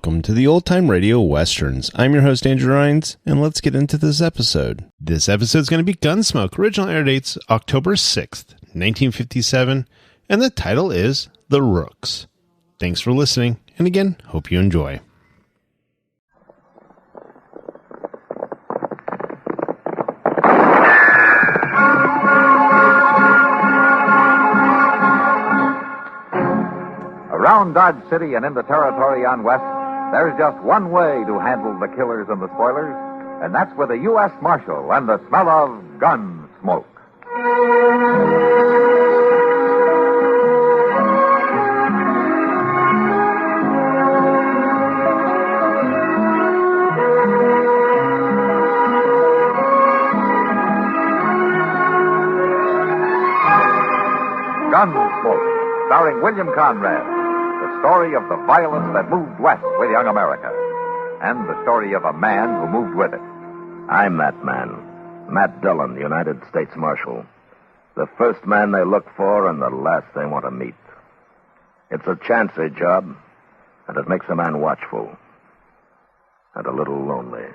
Welcome to the Old Time Radio Westerns. I'm your host, Andrew Rines, and let's get into this episode. This episode is going to be Gunsmoke. Original air dates October 6th, 1957, and the title is The Rooks. Thanks for listening, and again, hope you enjoy. Around Dodge City and in the territory on West, there's just one way to handle the killers and the spoilers, and that's with a U.S. Marshal and the smell of Gunsmoke. Gunsmoke, starring William Conrad. The story of the violence that moved west with young America. And the story of a man who moved with it. I'm that man. Matt Dillon, the United States Marshal. The first man they look for and the last they want to meet. It's a chancy job, and it makes a man watchful. And a little lonely.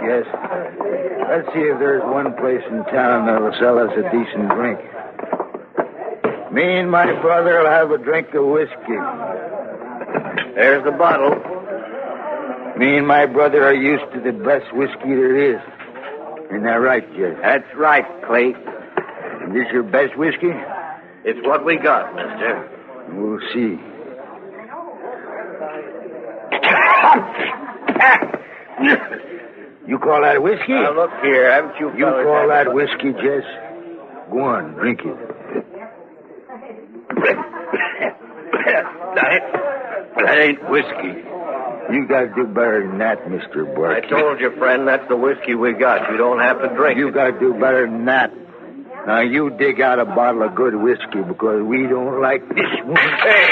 Yes. Let's see if there's one place in town that'll sell us a decent drink. Me and my brother will have a drink of whiskey. There's the bottle. Me and my brother are used to the best whiskey there is. Isn't that right, Jess? That's right, Clay. Is this your best whiskey? It's what we got, mister. We'll see. You call that whiskey? Now, look here, haven't you... You call that whiskey, Jess? Go on, drink it. That ain't whiskey. You got to do better than that, Mr. Burke. I told you, friend, that's the whiskey we got. You don't have to drink You it. got to do better than that. Now, you dig out a bottle of good whiskey because we don't like this one. Hey.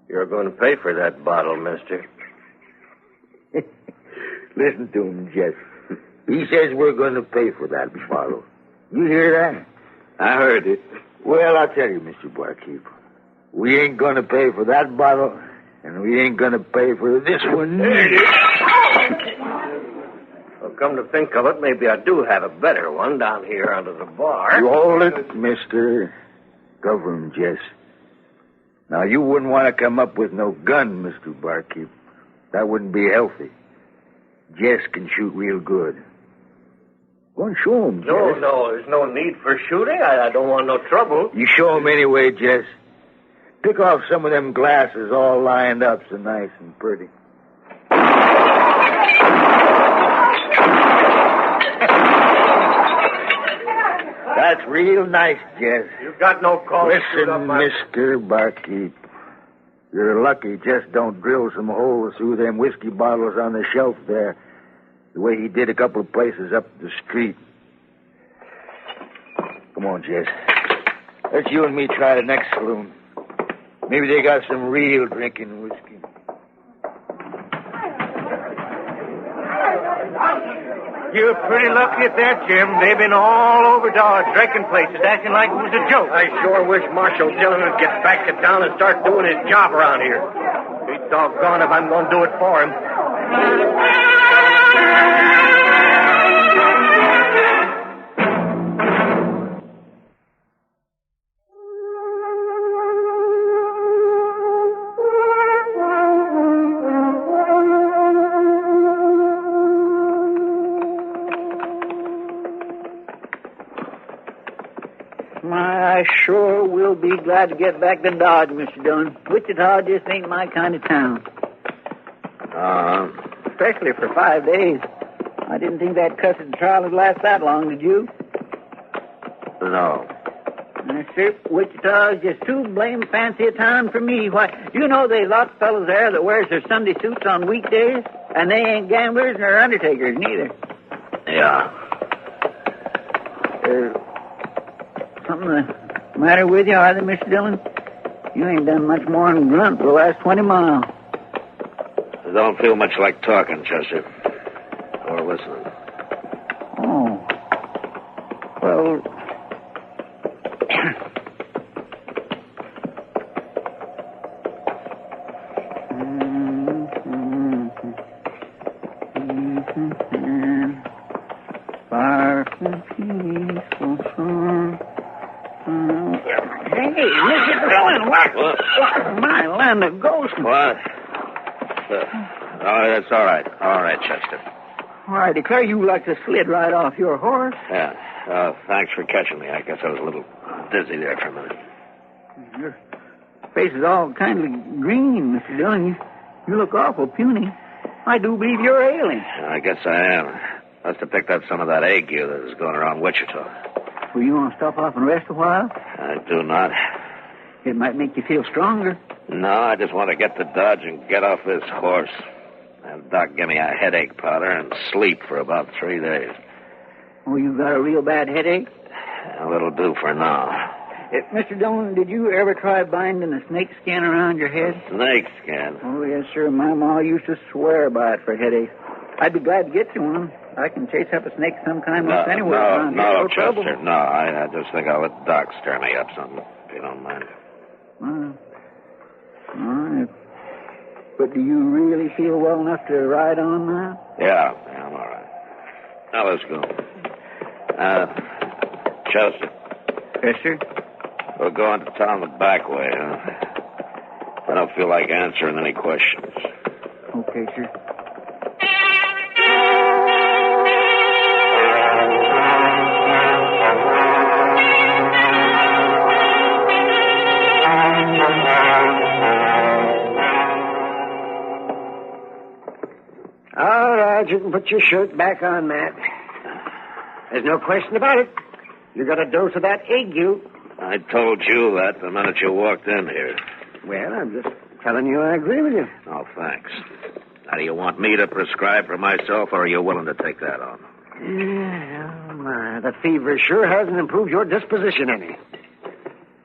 You're going to pay for that bottle, mister. Listen to him, Jeff. He says we're going to pay for that bottle. You hear that? I heard it. Well, I'll tell you, Mr. Barkeep. We ain't going to pay for that bottle, and we ain't going to pay for this one. Well, come to think of it, maybe I do have a better one down here under the bar. You hold it, mister. Cover him, Jess. Now, you wouldn't want to come up with no gun, Mr. Barkeep. That wouldn't be healthy. Jess can shoot real good. Go and show him, Jess. No, there's no need for shooting. I don't want no trouble. You show him anyway, Jess. Pick off some of them glasses all lined up so nice and pretty. That's real nice, Jess. You've got no call to shoot up Listen, my... Mr. Barkeep. You're lucky Jess don't drill some holes through them whiskey bottles on the shelf there, the way he did a couple of places up the street. Come on, Jess. Let's you and me try the next saloon. Maybe they got some real drinking whiskey. You're pretty lucky at that, Jim. They've been all over Dodge, drinking places, acting like it was a joke. I sure wish Marshal Dillon would get back to town and start doing his job around here. Be doggone if I'm going to do it for him. I sure will be glad to get back to Dodge, Mr. Dillon. Wichita just ain't my kind of town. Especially for 5 days. I didn't think that cussed trial would last that long, did you? No. Sir, Wichita's just too blame fancy a town for me. Why, you know there's lots of fellows there that wears their Sunday suits on weekdays, and they ain't gamblers nor undertakers neither. Yeah. Something the matter with you, either, Mr. Dillon? You ain't done much more than grunt for the last 20 miles. I don't feel much like talking, Chester. Or listening. Oh. Well... Far from peaceful shore. Hey, Mr. Dillon, what? My land of ghosts. What? Oh, that's all right. All right, Chester. Well, I declare you like to slid right off your horse. Yeah. Thanks for catching me. I guess I was a little dizzy there for a minute. Your face is all kind of green, Mr. Dillon. You look awful puny. I do believe you're ailing. I guess I am. Must have picked up some of that ague that is going around Wichita. Well, you want to stop off and rest a while? I do not. It might make you feel stronger. No, I just want to get to Dodge and get off this horse. Have Doc give me a headache powder and sleep for about 3 days. Oh, you got a real bad headache? That'll do for now. Mr. Dillon, did you ever try binding a snake skin around your head? Snake skin? Oh, yes, sir. My ma used to swear by it for headaches. I'd be glad to get you one. I can chase up a snake some kind most anywhere around here. No, trouble. Chester, no. I just think I'll let Doc stir me up something, if you don't mind. All right. But do you really feel well enough to ride on now? Yeah, I'm all right. Now, let's go. Chester. Yes, sir? We'll go into town the back way, huh? I don't feel like answering any questions. Okay, sir. All right, you can put your shirt back on, Matt. There's no question about it. You got a dose of that ague. I told you that the minute you walked in here. Well, I'm just telling you I agree with you. Oh, thanks. Now, do you want me to prescribe for myself, or are you willing to take that on? Yeah, oh my, the fever sure hasn't improved your disposition any.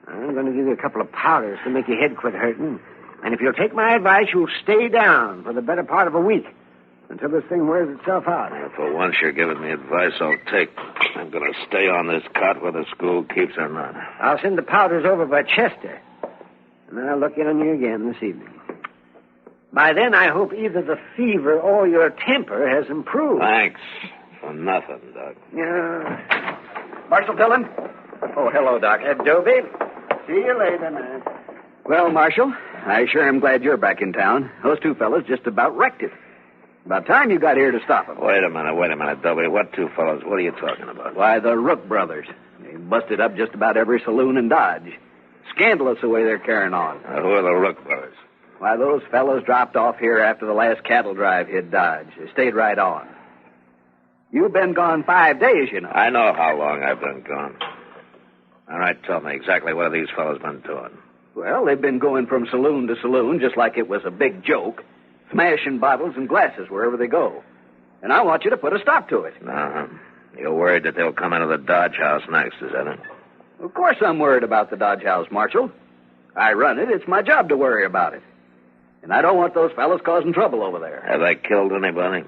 I'm going to give you a couple of powders to make your head quit hurting. And if you'll take my advice, you'll stay down for the better part of a week until this thing wears itself out. Well, for once you're giving me advice, I'll take. I'm going to stay on this cot whether school keeps or not. I'll send the powders over by Chester. And then I'll look in on you again this evening. By then, I hope either the fever or your temper has improved. Thanks for nothing, Doc. Yeah. Marshal Dillon? Oh, hello, Doc. Dobie? See you later, man. Well, Marshal, I sure am glad you're back in town. Those two fellas just about wrecked it. About time you got here to stop them. Wait a minute, Dobie. What two fellows? What are you talking about? Why, the Rook brothers. They busted up just about every saloon in Dodge. Scandalous the way they're carrying on. Who are the Rook brothers? Why, those fellows dropped off here after the last cattle drive hit Dodge. They stayed right on. You've been gone 5 days, you know. I know how long I've been gone. All right, tell me exactly what have these fellows been doing. Well, they've been going from saloon to saloon just like it was a big joke, smashing bottles and glasses wherever they go. And I want you to put a stop to it. Uh-huh. You're worried that they'll come into the Dodge House next, is that it? Of course I'm worried about the Dodge House, Marshal. I run it. It's my job to worry about it. And I don't want those fellas causing trouble over there. Have they killed anybody?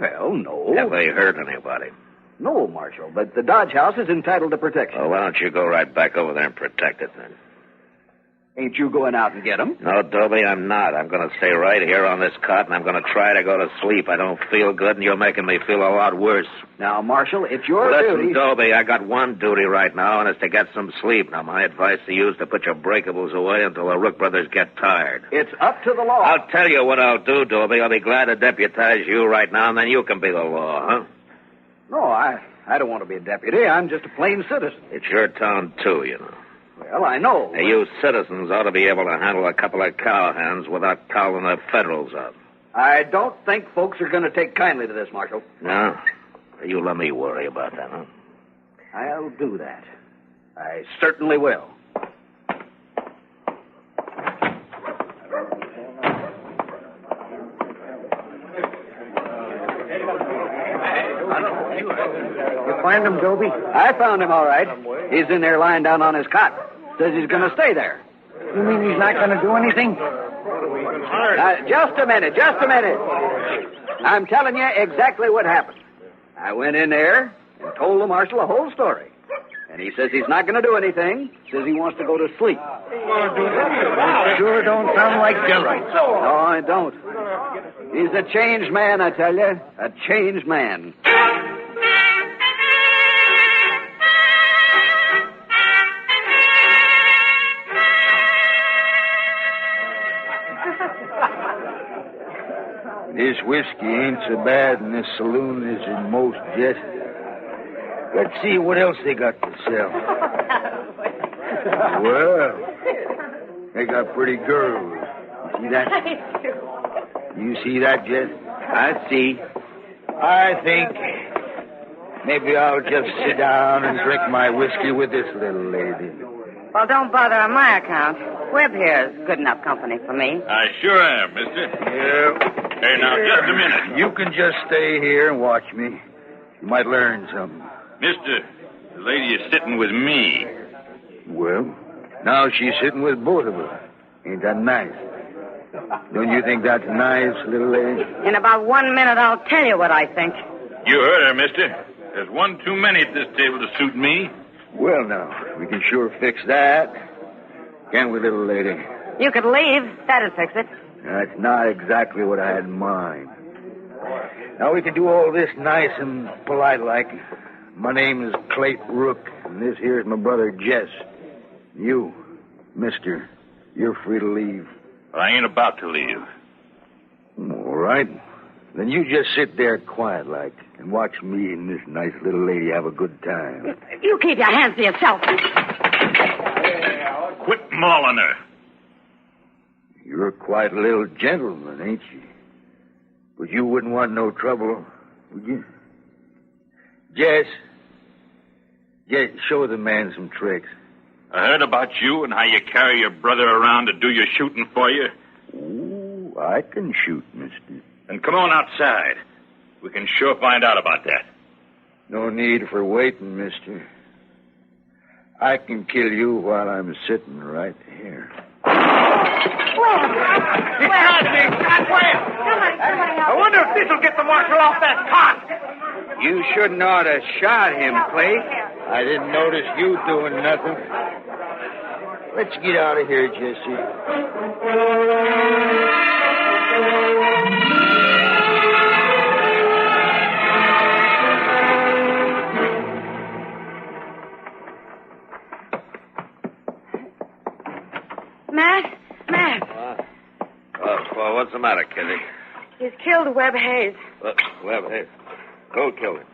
Well, no. Have they hurt anybody? No, Marshal, but the Dodge House is entitled to protection. Well, why don't you go right back over there and protect it, then? Ain't you going out and get them? No, Dobie, I'm not. I'm going to stay right here on this cot, and I'm going to try to go to sleep. I don't feel good, and you're making me feel a lot worse. Now, Marshal, it's your Listen, duty... Dobie, I got one duty right now, and it's to get some sleep. Now, my advice to you is to put your breakables away until the Rook brothers get tired. It's up to the law. I'll tell you what I'll do, Dobie. I'll be glad to deputize you right now, and then you can be the law, huh? No, I don't want to be a deputy. I'm just a plain citizen. It's your town, too, you know. Well, I know. Now, you citizens ought to be able to handle a couple of cowhands without calling the federals up. I don't think folks are going to take kindly to this, Marshal. No? You let me worry about that, huh? I'll do that. I certainly will. You find him, Dobie? I found him all right. He's in there lying down on his cot. Says he's going to stay there. You mean he's not going to do anything? Just a minute. I'm telling you exactly what happened. I went in there and told the marshal the whole story. And he says he's not going to do anything. Says he wants to go to sleep. Sure don't sound like daylight. No, I don't. He's a changed man, I tell you. A changed man. This whiskey ain't so bad, and this saloon is in most jest. Let's see what else they got to sell. Well, they got pretty girls. You see that? You see that, Jess? I see. I think maybe I'll just sit down and drink my whiskey with this little lady. Well, don't bother on my account. Webb here is good enough company for me. I sure am, mister. Yeah. Hey, now, just a minute. You can just stay here and watch me. You might learn something. Mister, the lady is sitting with me. Well, now she's sitting with both of us. Ain't that nice? Don't you think that's nice, little lady? In about 1 minute, I'll tell you what I think. You heard her, mister. There's one too many at this table to suit me. Well, now, we can sure fix that. Can we, little lady? You could leave. That'd fix it. That's not exactly what I had in mind. Now, we can do all this nice and polite-like. My name is Clayt Rook, and this here's my brother Jess. You, mister, you're free to leave. But I ain't about to leave. All right. Then you just sit there quiet-like and watch me and this nice little lady have a good time. You keep your hands to yourself. Quit mauling her. You're quite a little gentleman, ain't you? But you wouldn't want no trouble, would you? Jess, show the man some tricks. I heard about you and how you carry your brother around to do your shooting for you. Ooh, I can shoot, mister. Then come on outside. We can sure find out about that. No need for waiting, mister. I can kill you while I'm sitting right here. I wonder if this'll get the marshal off that cot. You shouldn't ought to shot him, Clay. I didn't notice you doing nothing. Let's get out of here, Jesse. Matt. Well, what's the matter, Kitty? He's killed Webb Hayes. Webb, hey. Who killed him?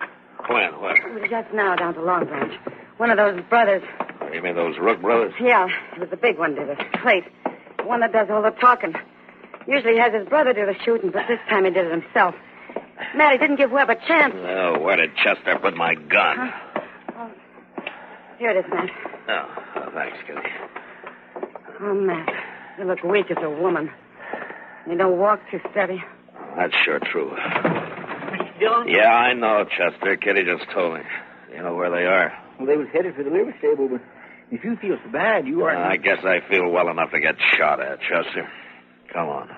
When? What? Just now down to Long Branch. One of those brothers. You mean those Rook brothers? Yeah, it was the big one did it. Clayt. The one that does all the talking. Usually he has his brother do the shooting, but this time he did it himself. Matt, he didn't give Webb a chance. Oh, where did Chester put my gun? Huh? Oh, here it is, Matt. Oh, thanks, Kitty. Oh, Matt, you look weak as a woman. You don't walk too steady. That's sure true. Mr. Dillon? Yeah, I know, Chester. Kitty just told me. You know where they are? Well, they was headed for the liver stable, but if you feel so bad, you are... I guess I feel well enough to get shot at, Chester. Come on.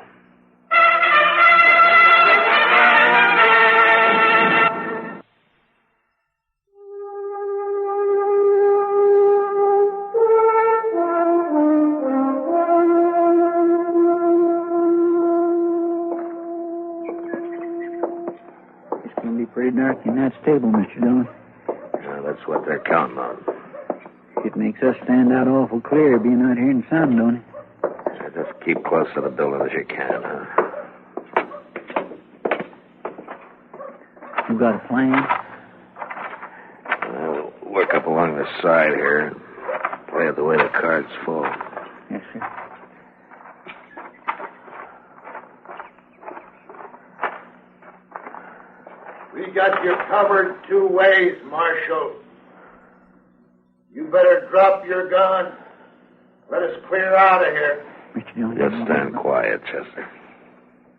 Pretty dark in that stable, Mr. Dillon. Yeah, that's what they're counting on. It makes us stand out awful clear being out here in the sun, don't it? Yeah, just keep close to the building as you can, huh? You got a plan? I'll work up along the side here and play it the way the cards fall. Yes, sir. We got you covered two ways, Marshal. You better drop your gun. Let us clear out of here. Just stand quiet, Chester.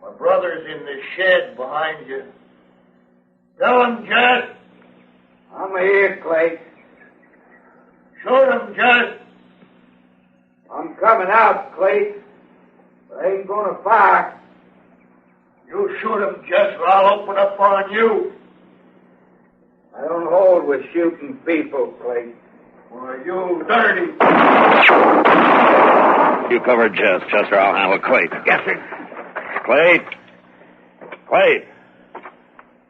My brother's in the shed behind you. Tell him, Jess. I'm here, Clay. Shoot him, Jess. I'm coming out, Clay. But I ain't gonna fire. You shoot him, Jess, or I'll open up on you. I don't hold with shooting people, Clay. Why, you dirty. You cover Jess, Chester. I'll handle Clayt. Yes, sir. Clayt. Clayt.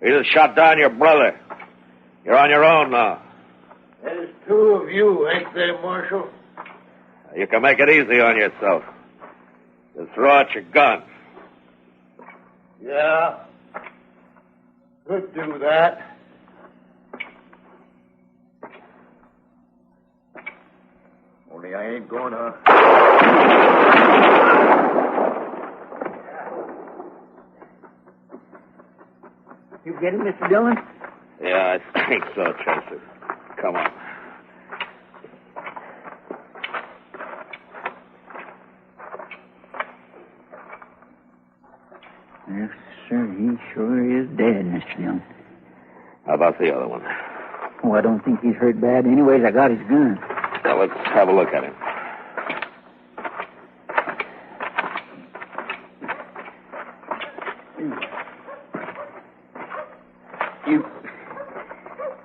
You just shot down your brother. You're on your own now. There's two of you, ain't there, Marshal? You can make it easy on yourself. Just throw out your gun. Yeah. Could do that. Only I ain't gonna. You get it, Mr. Dillon? Yeah, I think so, Chester. Come on. Yes, sir. He sure is dead, Mr. Dillon. How about the other one? Oh, I don't think he's hurt bad. Anyways, I got his gun. Now, let's have a look at him.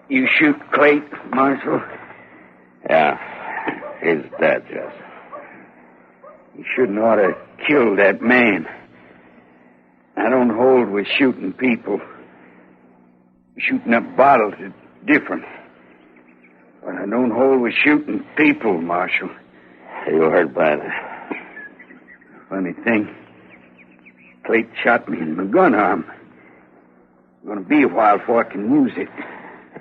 You shoot Clay, Marshal? Yeah, he's dead, Jess. You shouldn't ought to kill that man. I don't hold with shooting people. Shooting up bottles is different. But I don't hold with shooting people, Marshal. You hurt bad. Funny thing, Clay shot me in my gun arm. It's going to be a while before I can use it.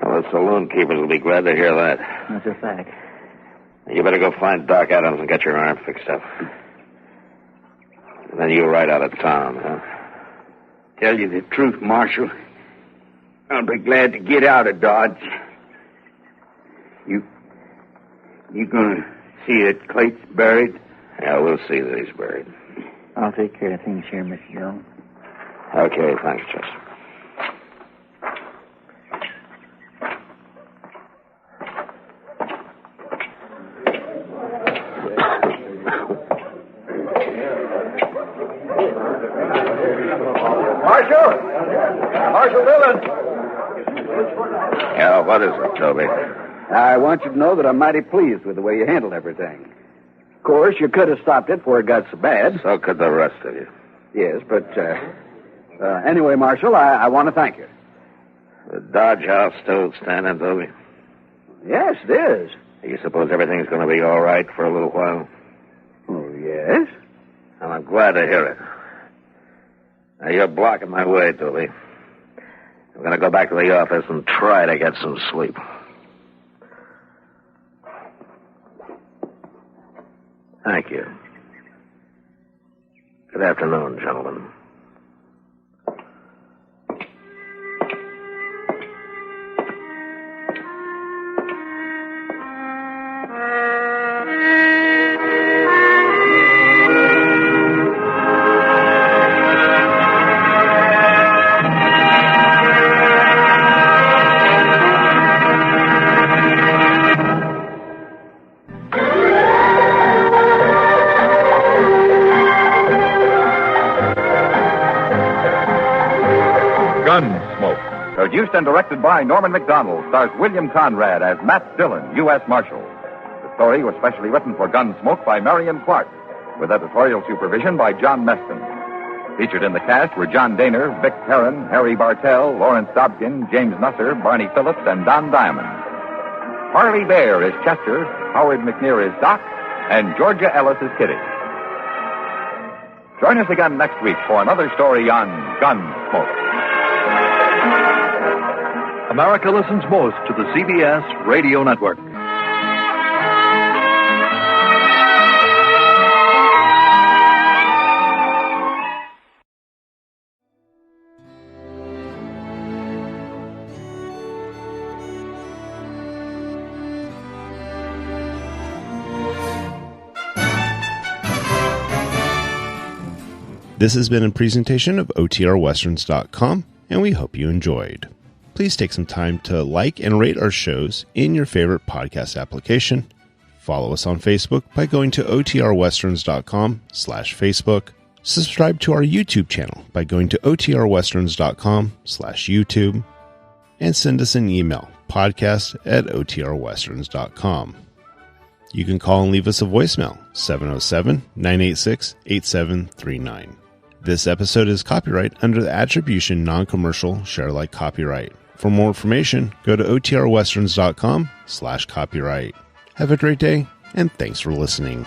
Well, the saloon keepers will be glad to hear that. That's a fact. You better go find Doc Adams and get your arm fixed up. And then you ride out of town, huh? Tell you the truth, Marshal. I'll be glad to get out of Dodge. You gonna see that Clay's buried? Yeah, we'll see that he's buried. I'll take care of things here, Mr. Dillon. Okay, thanks, Chester. Marshal Dillon! Yeah, what is it, Toby? I want you to know that I'm mighty pleased with the way you handled everything. Of course, you could have stopped it before it got so bad. So could the rest of you. Yes, but anyway, Marshal, I want to thank you. The Dodge House still standing, Toby? Yes, it is. You suppose everything's going to be all right for a little while? Oh, yes. Well, I'm glad to hear it. Now, you're blocking my way, Toby. I'm going to go back to the office and try to get some sleep. Thank you. Good afternoon, gentlemen. Gunsmoke, produced and directed by Norman McDonald, stars William Conrad as Matt Dillon, U.S. Marshal. The story was specially written for Gunsmoke by Marion Clark, with editorial supervision by John Meston. Featured in the cast were John Daner, Vic Perrin, Harry Bartell, Lawrence Dobkin, James Nusser, Barney Phillips, and Don Diamond. Harley Bear is Chester, Howard McNear is Doc, and Georgia Ellis is Kitty. Join us again next week for another story on Gunsmoke. America listens most to the CBS Radio Network. This has been a presentation of OTRWesterns.com, and we hope you enjoyed. Please take some time to like and rate our shows in your favorite podcast application. Follow us on Facebook by going to OTRWesterns.com/Facebook. Subscribe to our YouTube channel by going to OTRWesterns.com/YouTube. And send us an email, podcast@OTRWesterns.com. You can call and leave us a voicemail, 707-986-8739. This episode is copyright under the Attribution Non-Commercial Share Alike copyright. For more information, go to OTRWesterns.com/copyright. Have a great day, and thanks for listening.